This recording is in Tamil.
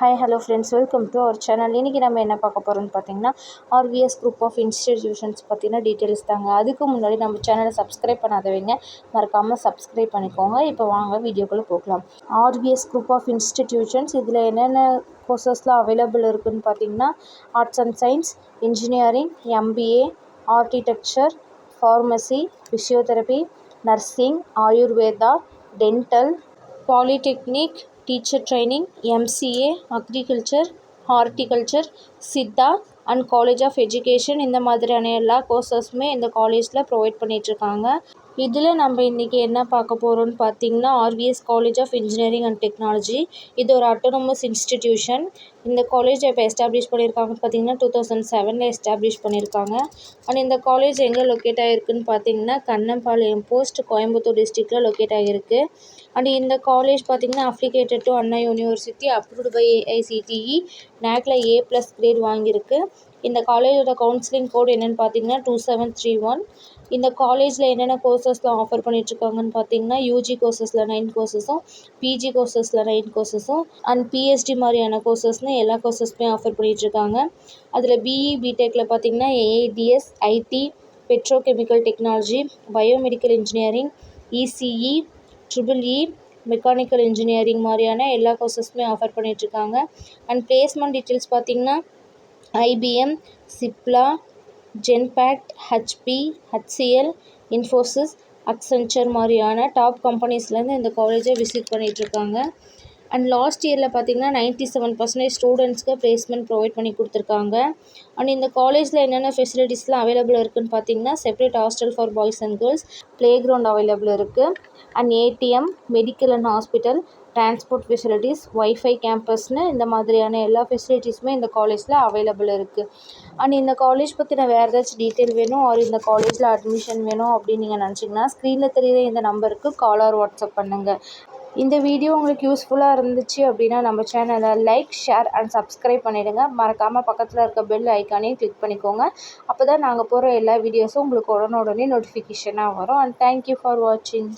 Hi hello friends, welcome to our channel. இன்றைக்கி நம்ம என்ன பார்க்க போகிறோம்னு பார்த்தீங்கன்னா, ஆர்விஎஸ் குரூப் ஆஃப் இன்ஸ்டிடியூஷன்ஸ் பற்றின டீட்டெயில்ஸ் தாங்க. அதுக்கு முன்னாடி நம்ம சேனலை சப்ஸ்கிரைப் பண்ணாதவங்க மறக்காமல் சப்ஸ்கிரைப் பண்ணிக்கோங்க. இப்போ வாங்க வீடியோக்குள்ளே போகலாம். ஆர்விஎஸ் குரூப் ஆஃப் இன்ஸ்டிடியூஷன்ஸ் இதில் என்னென்ன கோர்சஸ்லாம் அவைலபிள் இருக்குதுன்னு பார்த்தீங்கன்னா, arts and science, engineering, MBA, architecture, pharmacy, physiotherapy, nursing, Ayurveda, dental, polytechnic, teacher training, MCA, agriculture, horticulture, Siddha and college of education, இந்த மாதிரியான எல்லா கோர்சஸுமே இந்த காலேஜில் ப்ரொவைட் பண்ணிகிட்ருக்காங்க. இதில் நம்ம இன்றைக்கி என்ன பார்க்க போகிறோம்னு பார்த்திங்கன்னா, RVS college of engineering and technology. இது ஒரு அட்டானமஸ் இன்ஸ்டிடியூஷன். இந்த காலேஜ் எப்போ எஸ்டாப்ளிஷ் பண்ணியிருக்காங்கன்னு பார்த்தீங்கன்னா 2007 எஸ்டாப்ளிஷ் பண்ணியிருக்காங்க. அண்ட் இந்த காலேஜ் எங்கே லொக்கேட் ஆகிருக்குன்னு பார்த்தீங்கன்னா, கண்ணம்பாளையம் போஸ்ட், கோயம்புத்தூர் டிஸ்ட்ரிக்டில் லொக்கேட் ஆகிருக்கு. அண்ட் இந்த காலேஜ் பார்த்திங்கன்னா affiliated to Anna university, approved by AICTE, NACல A+ கிரேட் வாங்கியிருக்கு. இந்த காலேஜோட கவுன்சிலிங் கோட் என்னென்னு பார்த்தீங்கன்னா 2731. இந்த காலேஜில் என்னென்ன கோர்சஸ்லாம் ஆஃபர் பண்ணிகிட்ருக்காங்கன்னு பார்த்தீங்கன்னா, யூஜி கோர்சஸில் 9 கோர்சஸும், பிஜி கோர்சஸில் 9 கோர்சஸும் அண்ட் பிஹெச்டி மாதிரியான கோர்சஸ்னு எல்லா கோர்சஸுமே ஆஃபர் பண்ணிகிட்ருக்காங்க. அதில் பிஇ பிடெக்கில் பார்த்தீங்கன்னா AIDS, IT, petrochemical technology, biomedical engineering, ECE, triple E, mechanical engineering மாதிரியான எல்லா கோர்சஸுமே ஆஃபர் பண்ணிகிட்ருக்காங்க. அண்ட் பிளேஸ்மெண்ட் டீட்டெயில்ஸ் பார்த்திங்கன்னா, IBM, Cipla, Genpact, HP, HCL, Infosys, Accenture மாதிரியான டாப் கம்பெனிஸ்லேருந்து இந்த காலேஜை விசிட் பண்ணிகிட்ருக்காங்க. அண்ட் லாஸ்ட் இயரில் பார்த்திங்கன்னா 97% ஸ்டூடெண்ட்ஸ்க்கு பிளேஸ்மெண்ட் ப்ரொவைட் பண்ணி கொடுத்துருக்காங்க. அண்ட் இந்த காலேஜில் என்னென்ன ஃபெசிலிட்டிஸ்லாம் அவைலபிள் இருக்குதுன்னு பார்த்தீங்கன்னா, separate hostel for boys and girls, play ground available இருக்குது. And ATM, medical and hospital, transport facilities, wifi கேம்பஸ்னு இந்த மாதிரியான எல்லா ஃபெசிலிட்டிஸுமே இந்த காலேஜில் அவைலபிள் இருக்குது. அண்ட் இந்த காலேஜ் பற்றின வேறு ஏதாச்சும் டீட்டெயில் வேணும் ஆர் இந்த காலேஜில் அட்மிஷன் வேணும் அப்படின்னு நீங்கள் நினச்சிங்கன்னா, ஸ்க்ரீனில் தெரியுற இந்த நம்பருக்கு கால் ஆர் வாட்ஸ்அப் பண்ணுங்கள். இந்த வீடியோ உங்களுக்கு யூஸ்ஃபுல்லாக இருந்துச்சு அப்படின்னா நம்ம சேனலை லைக், ஷேர் அண்ட் சப்ஸ்கிரைப் பண்ணிவிடுங்க. மறக்காமல் பக்கத்தில் இருக்க பெல் ஐக்கானையும் கிளிக் பண்ணிக்கோங்க. அப்போ தான் நாங்கள் போகிற எல்லா வீடியோஸும் உங்களுக்கு உடனே நோட்டிஃபிகேஷனாக வரும். அண்ட் தேங்க்யூ ஃபார் வாட்சிங்.